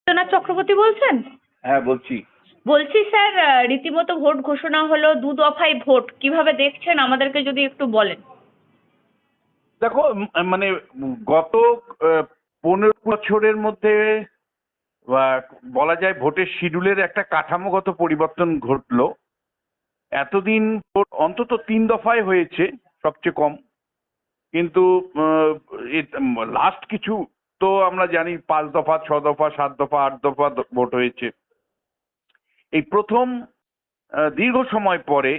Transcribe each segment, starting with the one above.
রবীন্দ্রনাথ চক্রবর্তী বলছেন? হ্যাঁ বলছি। বলছি স্যার, রীতিমতো ভোট ঘোষণা হলো, 2 দফায় ভোট, কিভাবে দেখছেন আমাদেরকে যদি একটু বলেন। দেখো মানে গত 15 বছরের মধ্যে বলা যায় ভোটের শিডিউলের একটা কাঠামোগত পরিবর্তন ঘটলো। এতদিন ভোট অন্তত 3 দফায় হয়েছে সবচেয়ে কম, কিন্তু লাস্ট কিছু তো আমরা জানি 5 দফা, 6 দফা, 7 দফা, 8 দফা ভোট হয়েছে। এই প্রথম দীর্ঘ সময় পরে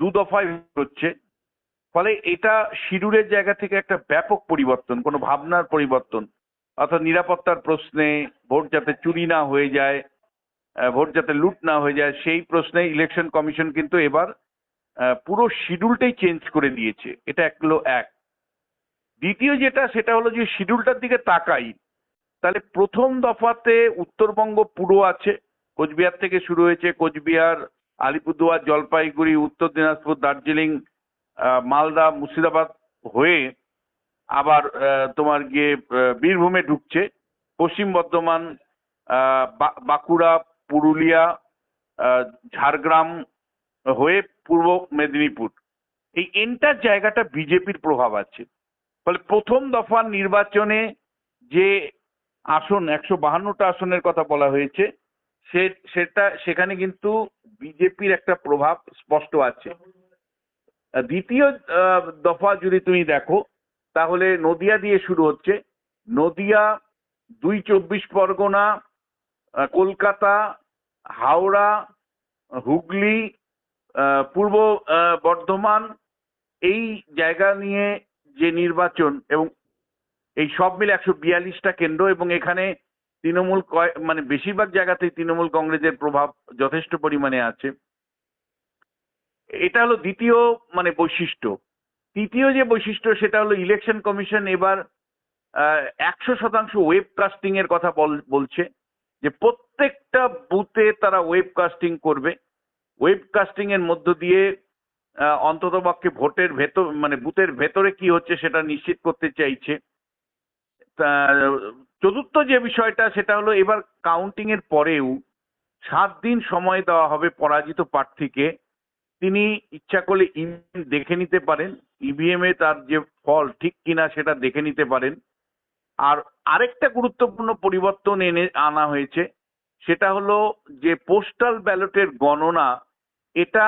2 দফায় হচ্ছে। ফলে এটা শিডিউলের জায়গা থেকে একটা ব্যাপক পরিবর্তন, কোনো ভাবনার পরিবর্তন, অর্থাৎ নিরাপত্তার প্রশ্নে, ভোট যাতে চুরি না হয়ে যায়, ভোট যাতে লুট না হয়ে যায়, সেই প্রশ্নে ইলেকশন কমিশন কিন্তু এবার পুরো শিডিউলটাই চেঞ্জ করে দিয়েছে। এটা হলো এক। দ্বিতীয় যেটা, সেটা হলো যে শিডিউলটার দিকে তাকাই, তাহলে প্রথম দফাতে উত্তরবঙ্গ পুরো আছে, কোচবিহার থেকে শুরু হয়েছে, কোচবিহার, আলিপুরদুয়ার, জলপাইগুড়ি, উত্তর দিনাজপুর, দার্জিলিং, মালদা, মুর্শিদাবাদ হয়ে আবার তোমার গিয়ে বীরভূমে ঢুকছে, পশ্চিম বর্ধমান, বাঁকুড়া, পুরুলিয়া, ঝাড়গ্রাম হয়ে পূর্ব মেদিনীপুর। এই এন্টার জায়গাটা বিজেপির প্রভাব আছে। ফলে প্রথম দফার নির্বাচনে যে আসন, 152টা আসনের কথা বলা হয়েছে, সেখানে কিন্তু বিজেপির একটা প্রভাব স্পষ্ট আছে। দ্বিতীয় দফা যদি তুমি দেখো, তাহলে নদিয়া দিয়ে শুরু হচ্ছে। নদিয়া, 2 চব্বিশ পরগনা, কলকাতা, হাওড়া, হুগলি, পূর্ব বর্ধমান, এই জায়গা নিয়ে যে নির্বাচন, এবং এই সব মিলে 142টা কেন্দ্র, এবং এখানে তৃণমূল মানে বেশিরভাগ জায়গাতেই তৃণমূল কংগ্রেসের প্রভাব যথেষ্ট পরিমাণে আছে। এটা হলো দ্বিতীয় মানে বৈশিষ্ট্য। তৃতীয় যে বৈশিষ্ট্য, সেটা হলো ইলেকশন কমিশন এবার 100% ওয়েবকাস্টিং এর কথা বলছে, যে প্রত্যেকটা বুথে তারা ওয়েবকাস্টিং করবে। ওয়েবকাস্টিং এর মধ্য দিয়ে অন্ততপক্ষে ভোটের ভেতর মানে বুথের ভেতরে কি হচ্ছে সেটা নিশ্চিত করতে চাইছে। চতুর্থ যে বিষয়টা, সেটা হলো এবার কাউন্টিং এর পরেও 7 দিন সময় দেওয়া হবে পরাজিত প্রার্থীকে। তিনি ইচ্ছা করলে ইভিএম দেখে নিতে পারেন, ইভিএম এ তার যে ফল ঠিক কিনা সেটা দেখে নিতে পারেন। আর আরেকটা গুরুত্বপূর্ণ পরিবর্তন আনা হয়েছে, সেটা হলো যে পোস্টাল ব্যালটের গণনা, এটা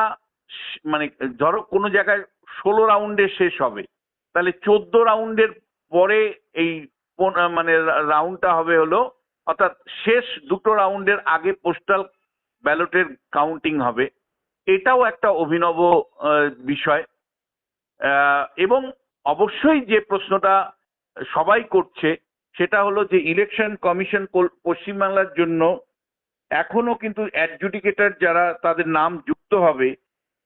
মানে ধরো কোনো জায়গায় 16 রাউন্ডে শেষ হবে, তাহলে 14 রাউন্ডের পরে এই মানে রাউন্ডটা হবে হলো, অর্থাৎ শেষ 2টো রাউন্ডের আগে পোস্টাল ব্যালটের কাউন্টিং হবে। এটাও একটা অভিনব বিষয়। এবং অবশ্যই যে প্রশ্নটা সবাই করছে, সেটা হলো যে ইলেকশন কমিশন পশ্চিমবাংলার জন্য এখনো কিন্তু অ্যাডজুডিকেটর যারা, তাদের নাম যুক্ত হবে।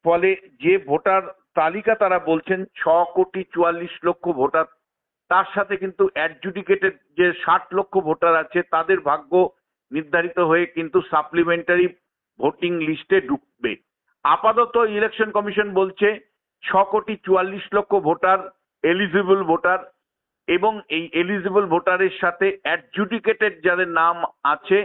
ফলে যে ভোটার তালিকা তারা বলছেন 6,44,00,000 ভোটার, তার সাথে কিন্তু অ্যাডজুডিকেটেড যে 60 লক্ষ ভোটার আছে, তাদের ভাগ্য নির্ধারিত হয়ে কিন্তু সাপ্লিমেন্টারি ভোটিং লিস্টে ঢুকবে। আপাতত ইলেকশন কমিশন বলছে 6,44,00,000 ভোটার এলিজিবল ভোটার, এবং এই এলিজিবল ভোটারের সাথে অ্যাডজুডিকেটেড যাদের নাম আছে,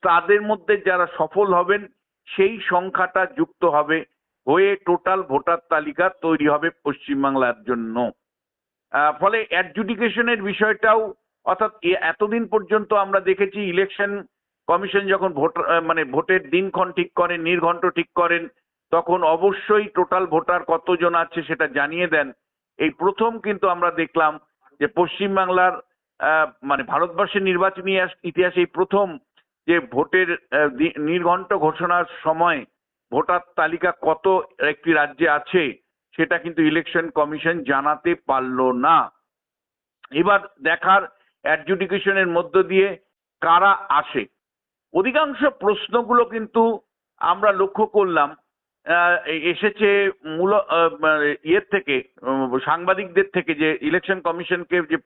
তাদের মধ্যে যারা সফল হবেন সেই সংখ্যাটা যুক্ত হবে, হয়ে টোটাল ভোটার তালিকা তৈরি হবে পশ্চিমবাংলার জন্য। ফলে অ্যাডজুডিকেশনের বিষয়টাও, অর্থাৎ এতদিন পর্যন্ত আমরা দেখেছি ইলেকশন কমিশন যখন মানে ভোটের দিনক্ষণ ঠিক করেন, নির্ঘণ্ট ঠিক করেন, তখন অবশ্যই টোটাল ভোটার কতজন আছে সেটা জানিয়ে দেন। এই প্রথম কিন্তু আমরা দেখলাম যে পশ্চিমবাংলার মানে ভারতবর্ষের নির্বাচনী ইতিহাসে এই প্রথম যে ভোটের নির্ঘণ্ট ঘোষণার সময় ভোটার তালিকা কত একটি রাজ্যে আছে সেটা কিন্তু ইলেকশন কমিশন জানাতে পারলো না। এবার দেখার অ্যাডজুডিকেশনের মধ্য দিয়ে কারা আসে। অধিকাংশ প্রশ্নগুলো কিন্তু আমরা লক্ষ্য করলাম এসেছে মূল ইয়ের থেকে, সাংবাদিকদের থেকে, যে ইলেকশন কমিশনকে, যে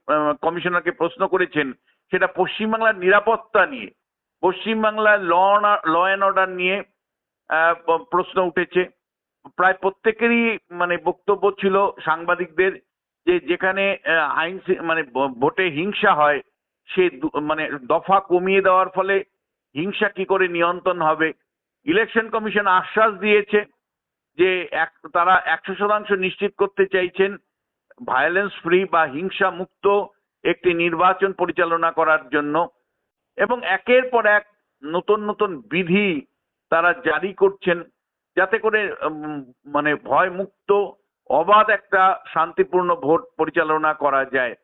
কমিশনারকে প্রশ্ন করেছেন, সেটা পশ্চিমবাংলার নিরাপত্তা নিয়ে, পশ্চিমবাংলার ল অ্যান্ড অর্ডার নিয়ে প্রশ্ন উঠেছে। প্রায় প্রত্যেকেরই মানে বক্তব্য ছিল সাংবাদিকদের, যে যেখানে আইন মানে ভোটে হিংসা হয়, সে মানে দফা কমিয়ে দেওয়ার ফলে হিংসা কি করে নিয়ন্ত্রণ হবে। ইলেকশন কমিশন আশ্বাস দিয়েছে যে তারা 100% নিশ্চিত করতে চাইছেন ভায়োলেন্স ফ্রি বা হিংসা মুক্ত একটি নির্বাচন পরিচালনা করার জন্য, এবং একের পর এক নতুন নতুন বিধি তারা জারি করছেন যাতে করে মানে ভয় মুক্ত অবাধ একটা শান্তিপূর্ণ ভোট পরিচালনা করা যায়।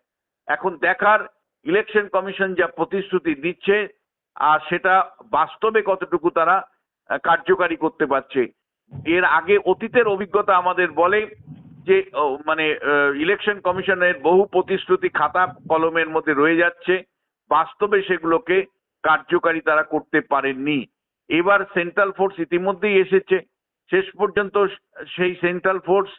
এখন দেখার ইলেকশন কমিশন যা প্রতিশ্রুতি দিচ্ছে আর সেটা বাস্তবে কতটুকু তারা কার্যকারী করতে পারছে। এর আগে অতীতের অভিজ্ঞতা আমাদের বলে যে মানে ইলেকশন কমিশনের বহু প্রতিশ্রুতি খাতা কলমের মধ্যে রয়ে যাচ্ছে, বাস্তবে সেগুলোকে কার্যকারী তারা করতে পারেননি। এবার সেন্ট্রাল ফোর্স ইতিমধ্যেই এসেছে, শেষ পর্যন্ত সেই সেন্ট্রাল ফোর্স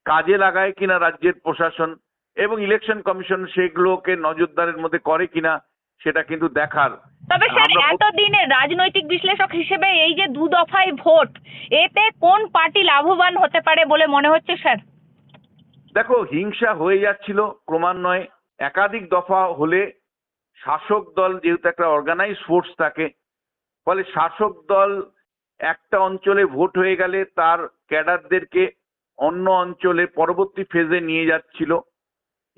কাজে লাগায় কিনা রাজ্যের প্রশাসন এবং ইলেকশন কমিশন সেগুলোকে নজরদারির মধ্যে করে কিনা সেটা কিন্তু দেখার। তবে স্যার এতদিনের রাজনৈতিক বিশ্লেষক হিসেবে এই যে 2 দফায় ভোট, এতে কোন পার্টি লাভবান হতে পারে বলে মনে হচ্ছে স্যার? দেখো, হিংসা হয়ে যাচ্ছিল ক্রমান্বয়ে। একাধিক দফা হলে শাসক দল যেহেতু একটা অর্গানাইজ ফোর্স থাকে, ফলে শাসক দল একটা অঞ্চলে ভোট হয়ে গেলে তার ক্যাডারদেরকে অন্য অঞ্চলে পরবর্তী ফেজে নিয়ে যাচ্ছিল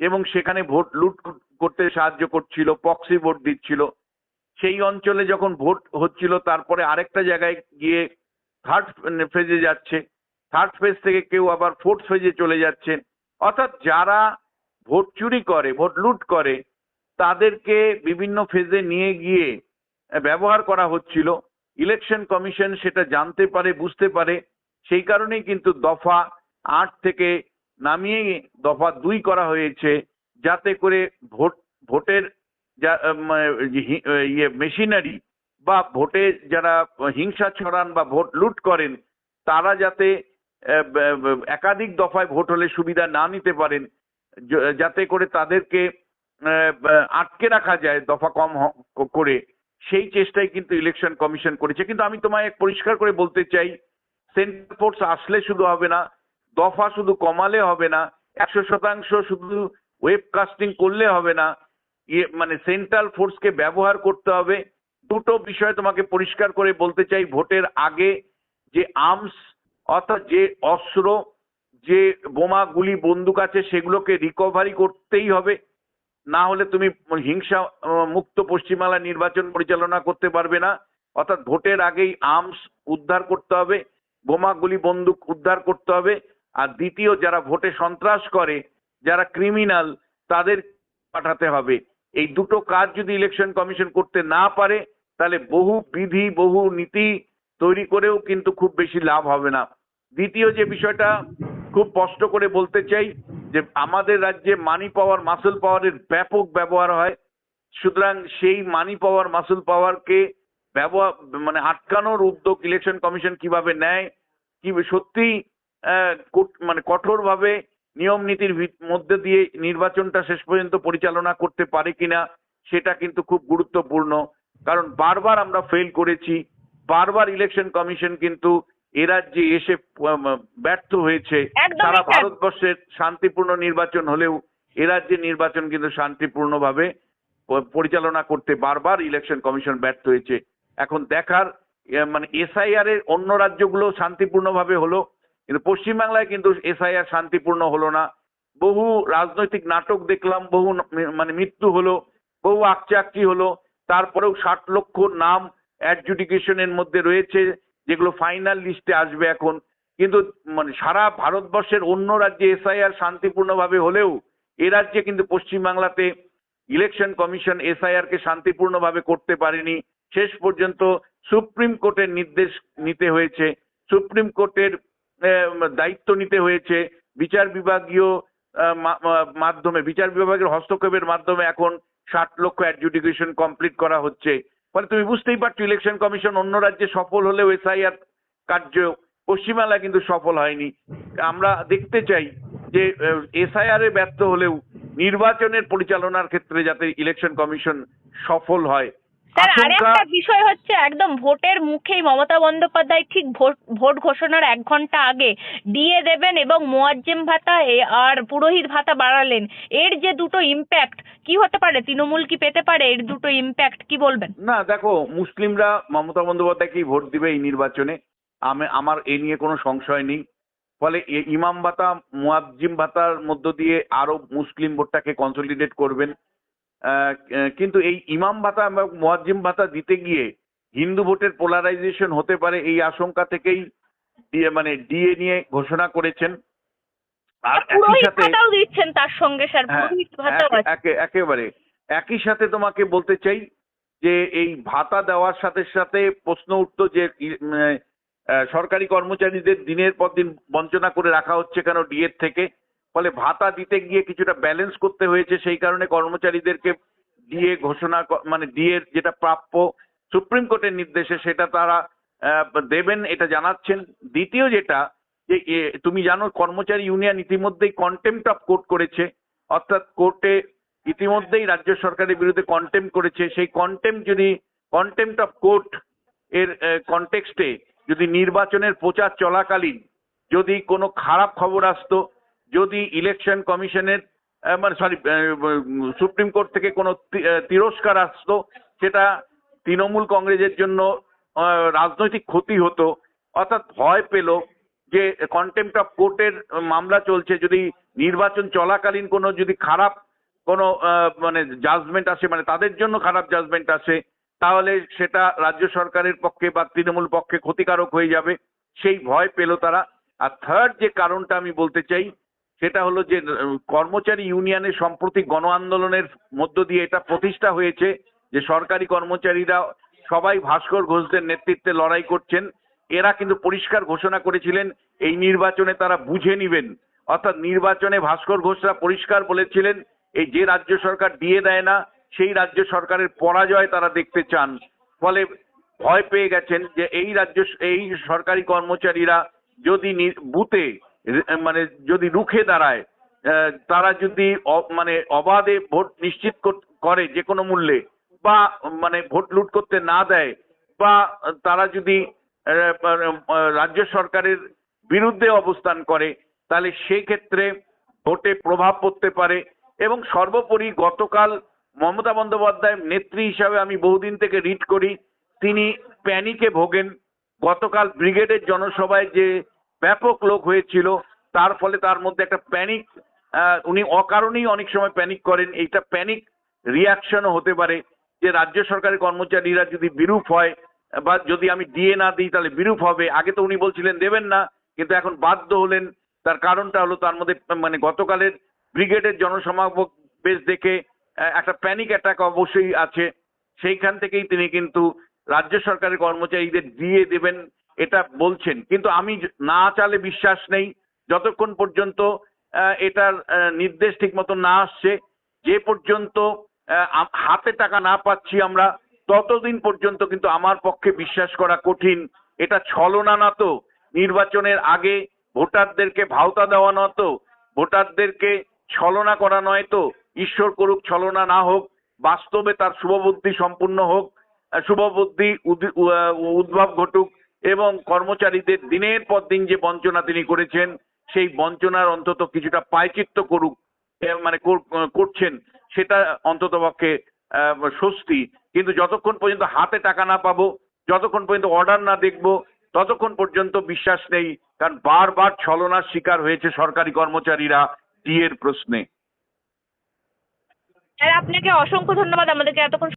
এবং সেখানে ভোট লুট করতে সাহায্য করছিল, প্রক্সি ভোট দিচ্ছিল। সেই অঞ্চলে যখন ভোট হচ্ছিল তারপরে আরেকটা জায়গায় গিয়ে থার্ড ফেজে যাচ্ছে, থার্ড ফেজ থেকে কেউ আবার ফোর্থ ফেজে চলে যাচ্ছে। অর্থাৎ যারা ভোট চুরি করে, ভোট লুট করে, তাদেরকে বিভিন্ন ফেজে নিয়ে গিয়ে ব্যবহার করা হচ্ছিল। ইলেকশন কমিশন সেটা জানতে পারে, বুঝতে পারে, সেই কারণেই কিন্তু দফা 8 থেকে নামিয়ে দফা 2 করা হয়েছে, যাতে করে ভোটের যা মেশিনারি বা ভোটে যারা হিংসা ছড়ান বা ভোট লুট করেন তারা যাতে একাধিক দফায় ভোট হলে সুবিধা না নিতে পারেন, যাতে করে তাদেরকে আটকে রাখা যায় দফা কম করে, সেই চেষ্টাই কিন্তু ইলেকশন কমিশন করেছে। কিন্তু আমি তোমায় পরিষ্কার করে বলতে চাই, সেন্ট্রাল ফোর্স আসলে শুধু হবে না, দফা শুধু কমালে হবে না, 100% শুধু ওয়েবকাস্টিং করলে হবে না, মানে সেন্ট্রাল ফোর্সকে ব্যবহার করতে হবে। দুটো বিষয় তোমাকে পরিষ্কার করে বলতে চাই। ভোটের আগে যে আর্মস অর্থাৎ যে অস্ত্র, যে বোমা গুলি বন্দুক আছে সেগুলোকে রিকভারি করতেই হবে, না হলে তুমি হিংসা মুক্ত পশ্চিমবাংলা নির্বাচন পরিচালনা করতে পারবে না। অর্থাৎ ভোটের আগেই আর্মস উদ্ধার করতে হবে, বোমা গুলি বন্দুক উদ্ধার করতে হবে। আর দ্বিতীয়, যারা ভোটে সন্ত্রাস করে, যারা ক্রিমিনাল, তাদের পাঠাতে হবে। এই দুটো কাজ যদি ইলেকশন কমিশন করতে না পারে তাহলে বহু বিধি, বহু নীতি তৈরি করেও কিন্তু খুব বেশি লাভ হবে না। দ্বিতীয় যে বিষয়টা খুব স্পষ্ট করে বলতে চাই যে আমাদের রাজ্যে মানি পাওয়ার, মাসল পাওয়ারের ব্যাপক ব্যবহার হয়। সুতরাং সেই মানি পাওয়ার, মাসল পাওয়ারকে ব্যবহার মানে আটকানোর উদ্যোগ ইলেকশন কমিশন কিভাবে নেয়, কি সত্যি মানে কঠোরভাবে নিয়ম নীতির মধ্যে দিয়ে নির্বাচনটা শেষ পর্যন্ত পরিচালনা করতে পারে কিনা সেটা কিন্তু খুব গুরুত্বপূর্ণ। কারণ বারবার আমরা ফেল করেছি, বারবার ইলেকশন কমিশন কিন্তু এ রাজ্যে এসে ব্যর্থ হয়েছে। সারা ভারতবর্ষের শান্তিপূর্ণ নির্বাচন হলেও এ রাজ্যের নির্বাচন কিন্তু শান্তিপূর্ণভাবে পরিচালনা করতে বারবার ইলেকশন কমিশন ব্যর্থ হয়েছে। এখন দেখার মানে এসআইআর এর অন্য রাজ্যগুলো শান্তিপূর্ণভাবে হলো, কিন্তু পশ্চিমবাংলায় কিন্তু এসআইআর শান্তিপূর্ণ হলো না। বহু রাজনৈতিক নাটক দেখলাম, বহু মানে মৃত্যু হলো, বহু আকচাকচি হলো। তারপরেও 60 লক্ষ নাম অ্যাডজুডিকেশনের মধ্যে রয়েছে, যেগুলো ফাইনাল লিস্টে আসবে এখন। কিন্তু মানে সারা ভারতবর্ষের অন্য রাজ্যে এসআইআর শান্তিপূর্ণভাবে হলেও এ রাজ্যে কিন্তু পশ্চিমবাংলাতে ইলেকশন কমিশন এসআইআর কে শান্তিপূর্ণভাবে করতে পারেনি। শেষ পর্যন্ত সুপ্রিম কোর্টের নির্দেশ নিতে হয়েছে, সুপ্রিম কোর্টের দায়িত্ব নিতে হয়েছে। বিচার বিভাগীয় মাধ্যমে, বিচার বিভাগের হস্তক্ষেপের মাধ্যমে এখন 60 লক্ষ অ্যাডজুডিকেশন কমপ্লিট করা হচ্ছে। ফলে তুমি বুঝতেই পারছো ইলেকশন কমিশন অন্য রাজ্যে সফল হলেও এসআইআর কার্য পশ্চিমবাংলায় কিন্তু সফল হয়নি। আমরা দেখতে চাই যে এসআইআর এ ব্যর্থ হলেও নির্বাচনের পরিচালনার ক্ষেত্রে যাতে ইলেকশন কমিশন সফল হয় স্যার আশঙ্কা। আরেকটা বিষয় হচ্ছে, একদম ভোটের মুখেই মমতা বন্দ্যোপাধ্যায় ঠিক ভোট ঘোষণার 1 ঘন্টা আগে ডিএ দেবেন এবং মোয়াজ্জেম ভাতা আর পুরোহিত ভাতা বাড়ালেন। এর যে দুটো ইম্প্যাক্ট কি হতে পারে, তৃণমূল কি পেতে পারে এর দুটো ইম্প্যাক্ট, কি বলবেন? না দেখো, মুসলিমরা মমতা বন্দ্যোপাধ্যায়কেই ভোট দিবে এই নির্বাচনে, আমার এ নিয়ে কোনো সংশয় নেই। ফলে ইমাম ভাতা মুয়াজ্জিম ভাতার মধ্য দিয়ে আরো মুসলিম ভোটটাকে কনসলিডেট করবেন। কিন্তু এই ইমাম ভাতা এবং মুয়াজ্জিম ভাতা দিতে গিয়ে হিন্দু ভোটের পোলারাইজেশন হতে পারে, এই আশঙ্কা থেকেই ডিএ নিয়ে ঘোষণা করেছেন। আর একই পুরোহিত সাথে ভাতাও দিচ্ছেন তার সঙ্গে স্যার, হ্যাঁ, পুরোহিত ভাতাও আছে। একেবারে একই সাথে তোমাকে বলতে চাই যে এই ভাতা দেওয়ার সাথে সাথে প্রশ্ন উঠতো যে সরকারি কর্মচারীদের দিনের পর দিন বঞ্চনা করে রাখা হচ্ছে কেন ডিএর থেকে। ফলে ভাতা দিতে গিয়ে কিছুটা ব্যালেন্স করতে হয়েছে, সেই কারণে কর্মচারীদেরকে ডিএ ঘোষণা ডিএর যেটা প্রাপ্য সুপ্রিম কোর্টের নির্দেশে সেটা তারা দেবেন, এটা জানাচ্ছেন। দ্বিতীয় যেটা, যে তুমি জানো কর্মচারী ইউনিয়ন ইতিমধ্যেই কন্টেম্পট অফ কোর্ট করেছে, অর্থাৎ কোর্টে ইতিমধ্যেই রাজ্য সরকারের বিরুদ্ধে কন্টেম্প করেছে। সেই কন্টেম্পট অফ কোর্ট এর কনটেক্সটে যদি নির্বাচনের প্রচার চলাকালীন যদি কোনো খারাপ খবর আসতো, যদি ইলেকশন কমিশনের সুপ্রিম কোর্ট থেকে কোনো তিরস্কার আসতো, সেটা তৃণমূল কংগ্রেসের জন্য রাজনৈতিক ক্ষতি হতো। অর্থাৎ ভয় পেল যে কন্টেম্পট অফ কোর্টের মামলা চলছে, যদি নির্বাচন চলাকালীন কোনো যদি খারাপ কোনো জাজমেন্ট আসে, তাদের জন্য খারাপ জাজমেন্ট আসে, তাহলে সেটা রাজ্য সরকারের পক্ষে বা তৃণমূল পক্ষে ক্ষতিকারক হয়ে যাবে, সেই ভয় পেল তারা। আর থার্ড যে কারণটা আমি বলতে চাই সেটা হলো যে কর্মচারী ইউনিয়নের সম্প্রতি গণ আন্দোলনের মধ্য দিয়ে এটা প্রতিষ্ঠা হয়েছে যে সরকারি কর্মচারীরা সবাই ভাস্কর ঘোষদের নেতৃত্বে লড়াই করছেন। এরা কিন্তু পরিষ্কার ঘোষণা করেছিলেন এই নির্বাচনে তারা বুঝে নিবেন। অর্থাৎ নির্বাচনে ভাস্কর ঘোষরা পরিষ্কার বলেছিলেন এই যে রাজ্য সরকার দিয়ে দেয় না সেই রাজ্য সরকারের পরাজয় তারা দেখতে চান। ফলে ভয় পেয়ে গেছেন যে এই সরকারি কর্মচারীরা যদি বুথে যদি রুখে দাঁড়ায়, তারা যদি অবাধে ভোট নিশ্চিত করে যে কোনো মূল্যে, বা ভোট লুট করতে না দেয়, বা তারা যদি রাজ্য সরকারের বিরুদ্ধে অবস্থান করে, তাহলে সেই ক্ষেত্রে ভোটে প্রভাব পড়তে পারে। এবং সর্বোপরি গতকাল মমতা বন্দ্যোপাধ্যায় নেত্রী হিসাবে আমি বহুদিন থেকে রিড করি, তিনি প্যানিকে ভোগেন। গতকাল ব্রিগেডের জনসভায় যে ব্যাপক লোক হয়েছিল, তার ফলে তার মধ্যে একটা প্যানিক, উনি অকারণেই অনেক সময় প্যানিক করেন। এইটা প্যানিক রিয়াকশনও হতে পারে যে রাজ্য সরকারের কর্মচারীরা যদি বিরূপ হয়, বা যদি আমি ডিএ না দিই তাহলে বিরূপ হবে। আগে তো উনি বলছিলেন দেবেন না, কিন্তু এখন বাধ্য হলেন। তার কারণটা হলো তার মধ্যে গতকালের ব্রিগেডের জনসমাবেশ দেখে একটা প্যানিক অ্যাটাক অবশ্যই আছে। সেইখান থেকেই তিনি কিন্তু রাজ্য সরকারের কর্মচারীদের দিয়ে দেবেন এটা বলছেন। কিন্তু আমি না চালে বিশ্বাস নেই, যতক্ষণ পর্যন্ত এটার নির্দেশ ঠিক মতো না আসছে, যে পর্যন্ত হাতে টাকা না পাচ্ছি আমরা, ততদিন পর্যন্ত কিন্তু আমার পক্ষে বিশ্বাস করা কঠিন। এটা ছলনা না তো, নির্বাচনের আগে ভোটারদেরকে ভাওতা দেওয়া না তো, ভোটারদেরকে ছলনা করা নয় তো। ঈশ্বর করুক ছলনা না হোক, বাস্তবে তার শুভবুদ্ধি সম্পূর্ণ হোক, শুভবুদ্ধি উদ্ভব ঘটুক, এবং কর্মচারীদের দিনের পর দিন যে বঞ্চনা তিনি করেছেন সেই বঞ্চনার অন্তত কিছুটা প্রায়শ্চিত্ত করুক, করছেন, সেটা অন্ততপক্ষে স্বস্তি। কিন্তু যতক্ষণ পর্যন্ত হাতে টাকা না পাবো, যতক্ষণ পর্যন্ত অর্ডার না দেখবো, ততক্ষণ পর্যন্ত বিশ্বাস নেই। কারণ বারবার ছলনার শিকার হয়েছে সরকারি কর্মচারীরা ডিএর প্রশ্নে। স্যার আপনাকে অসংখ্য ধন্যবাদ আমাদেরকে এতক্ষণ